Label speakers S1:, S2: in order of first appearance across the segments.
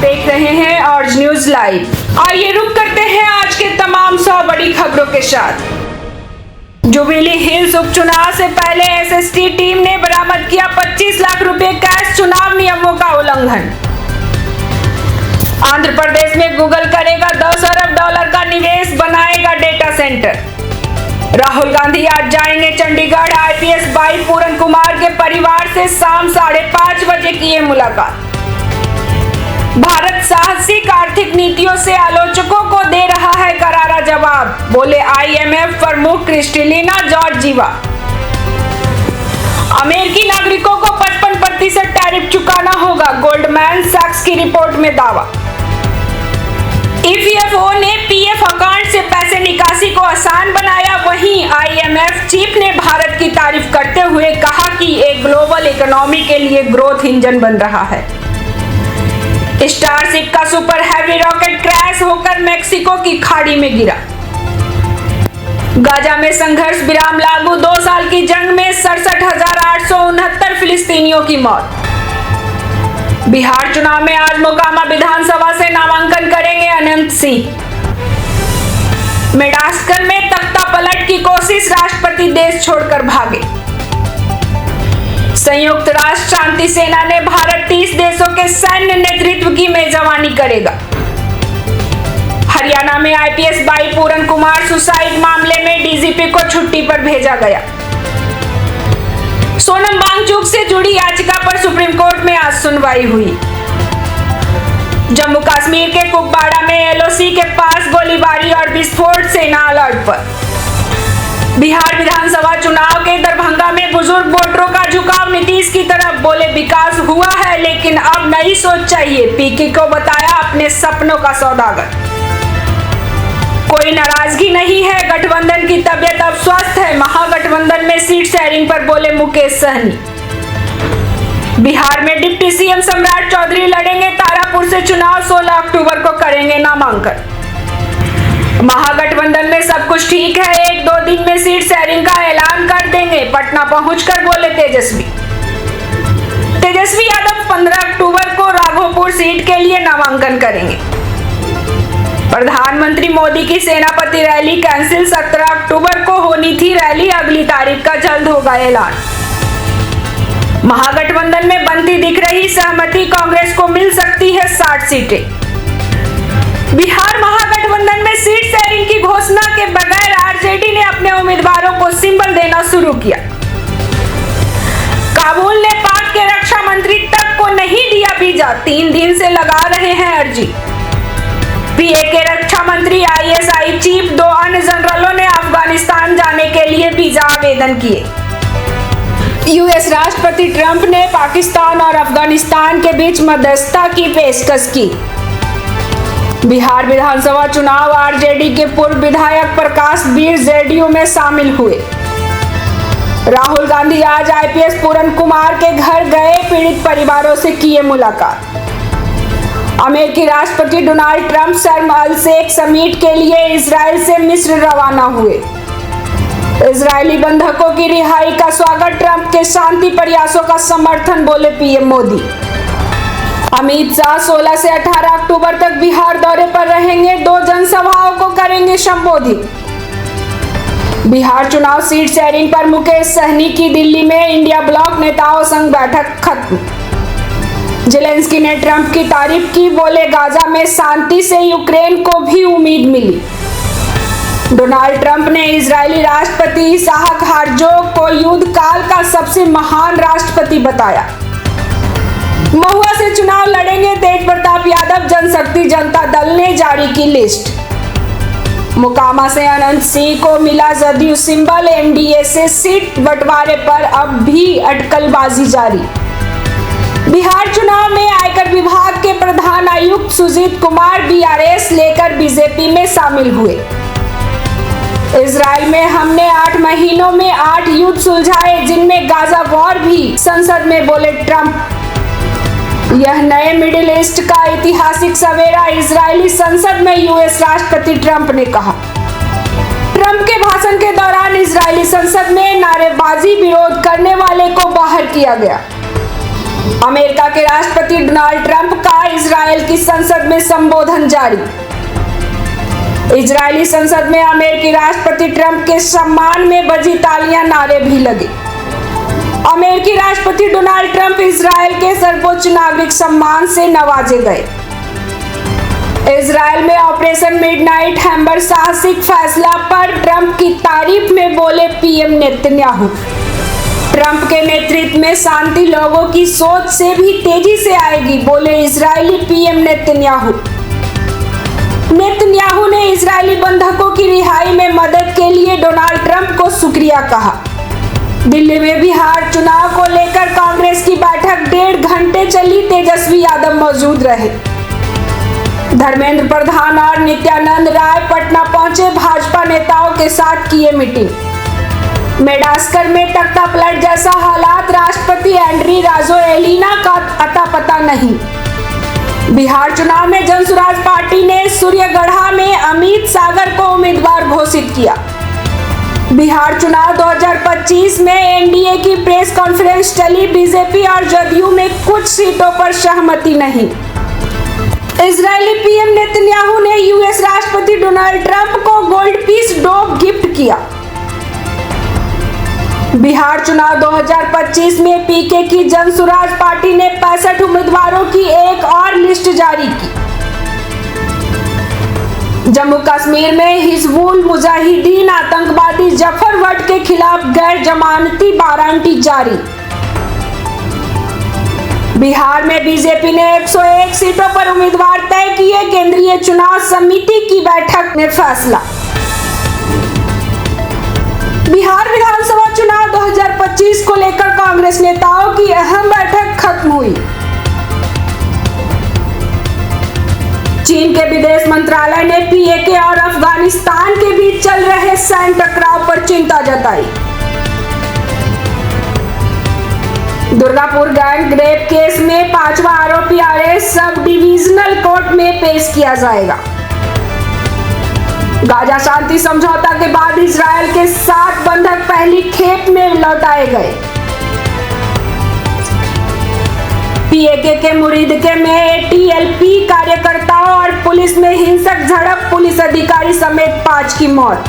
S1: देख रहे हैं ऑर्ज न्यूज लाइव। आइए रुक करते हैं आज के तमाम 100 बड़ी खबरों के साथ। जुबिली हिल्स उपचुनाव से पहले एसएसटी टीम ने बरामद किया 25 लाख रुपए कैश, चुनाव नियमों का उल्लंघन। आंध्र प्रदेश में गूगल करेगा 10 अरब डॉलर का निवेश, बनाएगा डेटा सेंटर। राहुल गांधी आज जाएंगे चंडीगढ़, आईपीएस भाई पूरन कुमार के परिवार से शाम 5:30 बजे किए मुलाकात। भारत साहसिक आर्थिक नीतियों से आलोचकों को दे रहा है करारा जवाब, बोले आईएमएफ प्रमुख क्रिस्टलिना जॉर्जिवा। अमेरिकी नागरिकों को 55% टैरिफ चुकाना होगा, गोल्डमैन सैक्स की रिपोर्ट में दावा। ईपीएफओ ने पीएफ अकाउंट से पैसे निकासी को आसान बनाया, वहीं आईएमएफ चीफ ने भारत की तारीफ करते हुए कहा कि एक ग्लोबल इकोनॉमी के लिए ग्रोथ इंजन बन रहा है। स्टारशिप का सुपर हैवी रॉकेट क्रैश होकर मेक्सिको की खाड़ी में गिरा। गाजा में संघर्ष विराम लागू, 2 साल की जंग में 67,869 फिलिस्तीनियों की मौत। बिहार चुनाव में आज मोकामा विधानसभा से नामांकन करेंगे अनंत सिंह। मेडागास्कर में तख्ता पलट की कोशिश, राष्ट्रपति देश छोड़कर भागे। संयुक्त राष्ट्र शांति सेना ने भारत 30 देशों के सैन्य नेतृत्व की मेजबानी करेगा। हरियाणा में आईपीएस भाई पूरन कुमार सुसाइड मामले में डीजीपी को छुट्टी पर भेजा गया। सोनम वांगचुक से जुड़ी याचिका पर सुप्रीम कोर्ट में आज सुनवाई हुई। जम्मू कश्मीर के कुपवाड़ा में एलओसी के पास गोलीबारी और विस्फोट, सेना अलर्ट पर। बिहार विधानसभा चुनाव के दरभंगा में बुजुर्ग वोटरों का झुकाव नीतीश की तरफ, बोले विकास हुआ है लेकिन अब नई सोच चाहिए, पीके को बताया अपने सपनों का सौदागर। कोई नाराजगी नहीं है, गठबंधन की तबियत अब स्वस्थ है, महागठबंधन में सीट शेयरिंग पर बोले मुकेश सहनी। बिहार में डिप्टी सीएम सम्राट चौधरी लड़ेंगे तारापुर से चुनाव, 16 अक्टूबर को करेंगे नामांकन। महागठबंधन में सब कुछ ठीक है, 1-2 दिन में सीट शेयरिंग का ऐलान कर देंगे, पटना पहुंचकर बोले तेजस्वी यादव 15 अक्टूबर को राघोपुर सीट के लिए नामांकन करेंगे। प्रधानमंत्री मोदी की सेनापति रैली कैंसिल, 17 अक्टूबर को होनी थी रैली, अगली तारीख का जल्द होगा ऐलान। महागठबंधन में बनती दिख रही सहमति, कांग्रेस को मिल सकती है 60 सीटें। बिहार महागठबंधन में सीट शेयरिंग की घोषणा के बगैर आरजेडी ने अपने उम्मीदवारों को सिंबल देना शुरू किया। काबुल ने पाक के रक्षा मंत्री तक को नहीं दिया वीजा, 3 दिन से लगा रहे हैं अर्जी। पीए के रक्षा मंत्री, आईएसआई चीफ, 2 अन्य जनरलों ने अफगानिस्तान जाने के लिए वीजा आवेदन किए। यूएस राष्ट्रपति ट्रंप ने पाकिस्तान और अफगानिस्तान के बीच मध्यस्थता की पेशकश की। बिहार विधानसभा चुनाव, आरजेडी के पूर्व विधायक प्रकाश वीर जेडीयू में शामिल हुए। राहुल गांधी आज आईपीएस पूरन कुमार के घर गए, पीड़ित परिवारों से किए मुलाकात। अमेरिकी राष्ट्रपति डोनाल्ड ट्रंप शर्म अल शेख समिट के लिए इजराइल से मिस्र रवाना हुए। इजरायली बंधकों की रिहाई का स्वागत, ट्रंप के शांति प्रयासों का समर्थन, बोले पीएम मोदी। अमित शाह 16 से 18 अक्टूबर तक बिहार दौरे पर रहेंगे, 2 जनसभाओं को करेंगे संबोधित। बिहार चुनाव सीट शेयरिंग पर मुकेश सहनी की दिल्ली में इंडिया ब्लॉक नेताओं संग बैठक खत्म। जेलेंस्की ने ट्रंप की तारीफ की, बोले गाजा में शांति से यूक्रेन को भी उम्मीद मिली। डोनाल्ड ट्रंप ने इजरायली राष्ट्रपति इसहाक हर्जोग को युद्ध काल का सबसे महान राष्ट्रपति बताया। महुआ से चुनाव लड़ेंगे तेज प्रताप यादव, जनशक्ति जनता दल ने जारी की लिस्ट। मोकामा से अनंत सिंह को मिला जदयू सिंबल, एनडीए से सीट बंटवारे पर अब भी अटकलबाजी जारी। बिहार चुनाव में आयकर विभाग के प्रधान आयुक्त सुजीत कुमार बीआरएस लेकर बीजेपी में शामिल हुए। इजराइल में हमने 8 महीनों में 8 युद्ध सुलझाए, जिनमें गाजा वॉर भी, संसद में बोले ट्रंप। यह नए मिडिल ईस्ट का ऐतिहासिक सवेरा, इजरायली संसद में यूएस राष्ट्रपति ट्रंप ने कहा। ट्रंप के भाषण के दौरान इजरायली संसद में नारेबाजी, विरोध करने वाले को बाहर किया गया। अमेरिका के राष्ट्रपति डोनाल्ड ट्रंप का इजरायल इजराइल की संसद में संबोधन जारी। इजरायली संसद में अमेरिकी राष्ट्रपति ट्रंप के सम्मान में बजी तालियां, नारे भी लगे। अमेरिकी राष्ट्रपति डोनाल्ड ट्रंप इजराइल के सर्वोच्च नागरिक सम्मान से नवाजे गए। इजराइल में ऑपरेशन मिडनाइट हैमर साहसिक फैसला पर ट्रंप की तारीफ में बोले पीएम नेतन्याहू। ट्रंप के नेतृत्व में शांति लोगों की सोच से भी तेजी से आएगी, बोले इजरायली पीएम नेतन्याहू। नेतन्याहू ने इजरायली बंधकों की रिहाई में मदद के लिए डोनाल्ड ट्रंप को शुक्रिया कहा। दिल्ली में बिहार चुनाव को लेकर कांग्रेस की बैठक 1.5 घंटे चली, तेजस्वी यादव मौजूद रहे। धर्मेंद्र प्रधान और नित्यानंद राय पटना पहुंचे, भाजपा नेताओं के साथ किए मीटिंग। मेडास्कर में तख्ता पलट जैसा हालात, राष्ट्रपति एंड्री राजोएलिना का अता पता नहीं। बिहार चुनाव में जनसुराज पार्टी ने सूर्यगढ़ा में अमित सागर को उम्मीदवार घोषित किया। बिहार चुनाव 2025 में एनडीए की प्रेस कॉन्फ्रेंस चली, बीजेपी और जदयू में कुछ सीटों पर सहमति नहीं। इजरायली पीएम नेतन्याहू ने यूएस राष्ट्रपति डोनाल्ड ट्रंप को गोल्ड पीस डॉग गिफ्ट किया। बिहार चुनाव 2025 में पीके की जनसुराज पार्टी ने 65 उम्मीदवारों की एक और लिस्ट जारी की। जम्मू कश्मीर में हिजबुल मुजाहिदीन आतंकवादी जफर भट्ट के खिलाफ गैर जमानती वारंटी जारी। बिहार में बीजेपी ने 101 सीटों पर उम्मीदवार तय किए, केंद्रीय चुनाव समिति की बैठक में फैसला। बिहार विधानसभा चुनाव 2025 को लेकर कांग्रेस नेताओं की अहम बैठक खत्म हुई। चीन के विदेश मंत्रालय ने पीएके और अफगानिस्तान के बीच चल रहे सैन्य टकराव पर चिंता जताई। दुर्गापुर गैंग रेप केस में 5वां आरोपी अरेस्ट, सब डिविजनल कोर्ट में पेश किया जाएगा। गाजा शांति समझौता के बाद इजरायल के 7 बंधक पहली खेप में लौटाए गए। पीएके के मुरीदके में टीएलपी कार्यकर्ताओं और पुलिस में हिंसक झड़प, पुलिस अधिकारी समेत 5 की मौत।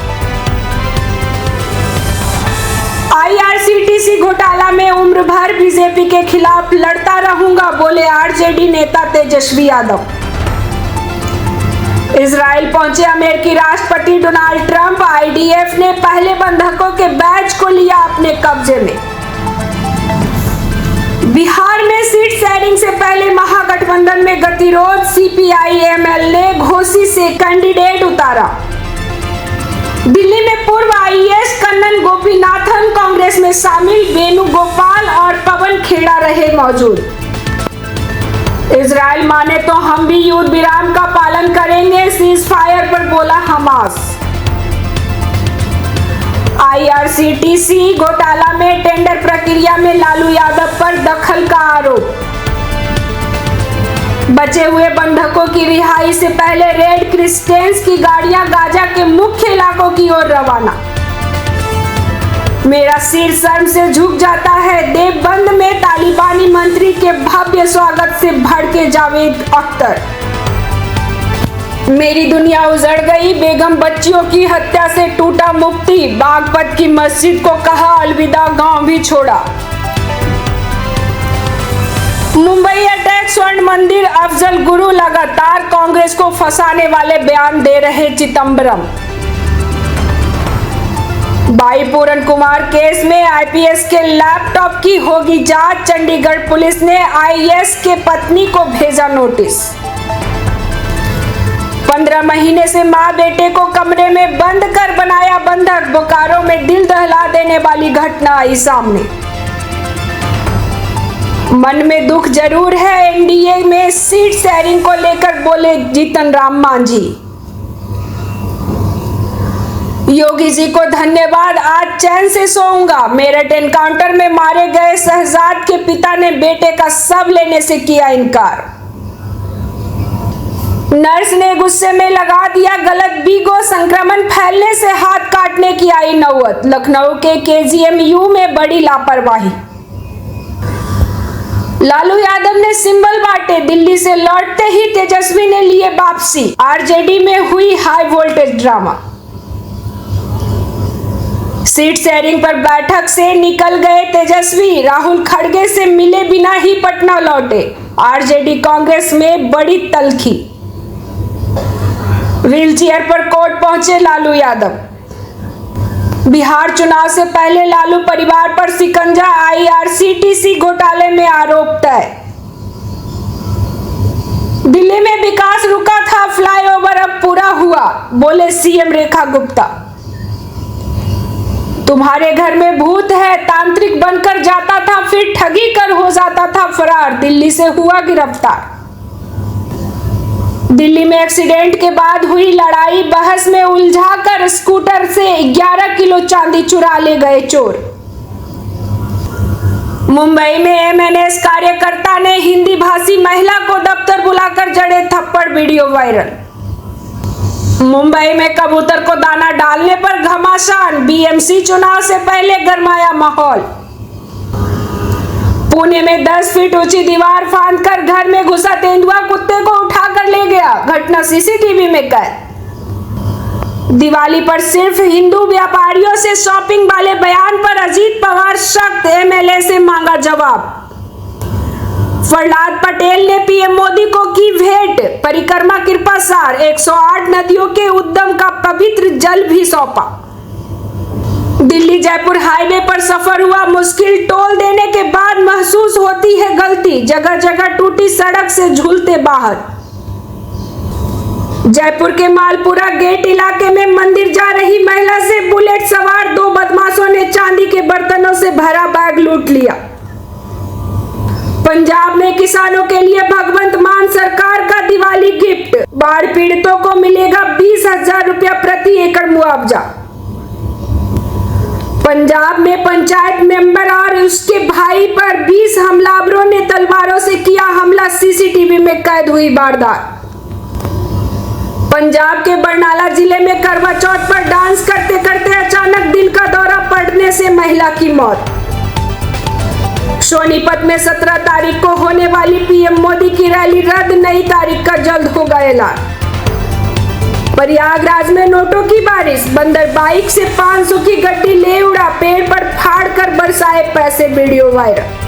S1: आईआरसीटीसी घोटाला में उम्र भर बीजेपी के खिलाफ लड़ता रहूंगा, बोले आरजेडी नेता तेजस्वी यादव। इजराइल पहुंचे अमेरिकी राष्ट्रपति डोनाल्ड ट्रंप, आईडीएफ ने पहले बंधकों के बैच को लिया अपने कब्जे में। बिहार में सीट शेयरिंग से पहले महागठबंधन में गतिरोध, सीपीआई-एमएल ने घोसी से कैंडिडेट उतारा। दिल्ली में पूर्व आईएएस कन्नन गोपीनाथन कांग्रेस में शामिल, वेणुगोपाल और पवन खेड़ा रहे मौजूद। इजराइल माने तो हम भी युद्ध विराम का पालन करेंगे, सीज फायर पर बोला हमास। आईआरसीटीसी घोटाला में टेंडर प्रक्रिया में लालू यादव पर दखल का आरोप। बचे हुए बंधकों की रिहाई से पहले रेड क्रिस्टेंस की गाड़ियां गाजा के मुख्य इलाकों की ओर रवाना। मेरा सिर शर्म से झुक जाता है, देवबंद में तालिबानी मंत्री के भव्य स्वागत से भड़के जावेद अख्तर। मेरी दुनिया उजड़ गई, बेगम बच्चियों की हत्या से टूटा मुफ्ती, बागपत की मस्जिद को कहा अलविदा, गांव भी छोड़ा। मुंबई अटैक, स्वर्ण मंदिर, अफजल गुरु, लगातार कांग्रेस को फंसाने वाले बयान दे रहे चिदंबरम। भाई पूरन कुमार केस में आईपीएस के लैपटॉप की होगी जांच, चंडीगढ़ पुलिस ने आईएएस के पत्नी को भेजा नोटिस। 15 महीने से मां बेटे को कमरे में बंद कर बनाया बंधक, बोकारो में दिल दहला देने वाली घटना आई सामने। मन में दुख जरूर है, एनडीए में सीट शेयरिंग को लेकर बोले जीतन राम मांझी। योगी जी को धन्यवाद, आज चैन से सोऊंगा। मेरठ एनकाउंटर में मारे गए शहजाद के पिता ने बेटे का शव लेने से किया इनकार। नर्स ने गुस्से में लगा दिया गलत बीगो, संक्रमण फैलने से हाथ काटने की आई नौबत। लखनऊ के केजीएमयू में बड़ी लापरवाही। लालू यादव ने सिंबल बांटे, दिल्ली से लौटते ही तेजस्वी ने लिए वापसी। आरजेडी में हुई high voltage drama. Seat sharing पर बैठक से निकल गए तेजस्वी, राहुल खड़गे से मिले बिना ही पटना लौटे। आरजेडी कांग्रेस में बड़ी तल्खी। व्हीलचेयर पर कोर्ट पहुंचे लालू यादव। बिहार चुनाव से पहले लालू परिवार पर शिकंजा, आईआरसीटीसी घोटाले में आरोप तय। दिल्ली में विकास रुका था, फ्लाईओवर अब पूरा हुआ, बोले सीएम रेखा गुप्ता। तुम्हारे घर में भूत है, तांत्रिक बनकर जाता था, फिर ठगी कर हो जाता था फरार, दिल्ली से हुआ गिरफ्तार। दिल्ली में एक्सीडेंट के बाद हुई लड़ाई, बहस में उलझाकर स्कूटर से 11 किलो चांदी चुरा ले गए चोर। मुंबई में एमएनएस कार्यकर्ता ने हिंदी भाषी महिला को दफ्तर बुलाकर जड़े थप्पड़, वीडियो वायरल। मुंबई में कबूतर को दाना डालने पर घमासान, बीएमसी चुनाव से पहले गरमाया माहौल। पुणे में 10 फीट ऊंची दीवार फांदकर घर में घुसा तेंदुआ कुत्ते को उठाकर ले गया, घटना सीसीटीवी में कैद। दिवाली पर सिर्फ हिंदू व्यापारियों से शॉपिंग वाले बयान पर अजीत पवार सख्त, एमएलए से मांगा जवाब। प्रहलाद पटेल ने पीएम मोदी को की भेंट, परिक्रमा कृपा सार, 108 नदियों के उद्गम का पवित्र जल भी सौंपा। दिल्ली जयपुर हाईवे पर सफर हुआ मुश्किल, टोल देने के बाद महसूस होती है गलती, जगह जगह टूटी सड़क से झूलते बाहर। जयपुर के मालपुरा गेट इलाके में मंदिर जा रही महिला से बुलेट सवार 2 बदमाशों ने चांदी के बर्तनों से भरा बैग लूट लिया। पंजाब में किसानों के लिए भगवंत मान सरकार का दिवाली गिफ्ट, बाढ़ पीड़ितों को मिलेगा 20,000 रुपया प्रति एकड़ मुआवजा। पंजाब में पंचायत मेंबर और उसके भाई पर 20 हमलावरों ने तलवारों से किया हमला, सीसीटीवी में कैद हुई वारदात। पंजाब के बरनाला जिले में करवा चौथ पर डांस करते करते अचानक दिल का दौरा पड़ने से महिला की मौत। सोनीपत में 17 तारीख को होने वाली पीएम मोदी की रैली रद्द, नई तारीख का जल्द होगा ऐलान। प्रयागराज में नोटों की बारिश, बंदर बाइक से 500 की गड्डी ले उड़ा, पेड़ पर फाड़ कर बरसाए पैसे, वीडियो वायरल।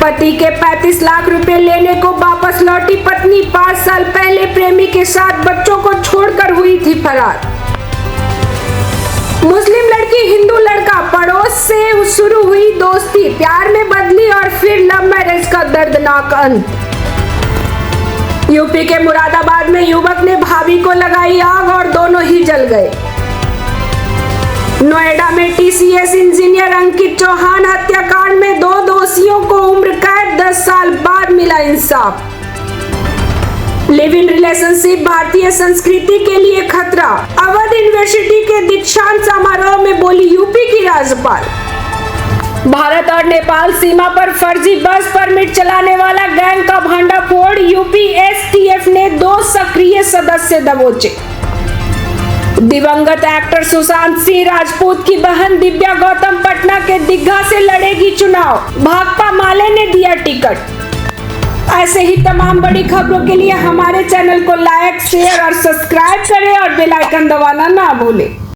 S1: पति के 35 लाख रुपए लेने को वापस लौटी पत्नी, 5 साल पहले प्रेमी के साथ बच्चों को छोड़कर हुई थी फरार। मुस्लिम लड़की हिंदू लड़का, पड़ोस से शुरू हुई दोस्ती, प्यार में बदली और फिर लव मैरिज का दर्दनाक अंत। यूपी के मुरादाबाद में युवक ने भाभी को लगाई आग और दोनों ही जल गए। नोएडा में टीसीएस इंजीनियर अंकित चौहान हत्याकांड में 2 दोषियों को उम्र कैद, 10 साल बाद मिला इंसाफ। लिव इन रिलेशनशिप भारतीय संस्कृति के लिए खतरा, अवध यूनिवर्सिटी के दीक्षांत समारोह में बोली यूपी की राज्यपाल। भारत और नेपाल सीमा पर फर्जी बस परमिट चलाने वाला गैंग का भांडाफोड़, यूपी एसटीएफ ने 2 सक्रिय सदस्य दबोचे। दिवंगत एक्टर सुशांत सिंह राजपूत की बहन दिव्या गौतम पटना के दीघा से लड़ेगी चुनाव, भाकपा माले ने दिया टिकट। ऐसे ही तमाम बड़ी खबरों के लिए हमारे चैनल को लाइक, शेयर और सब्सक्राइब करें और बेल आइकन दबाना ना भूलें।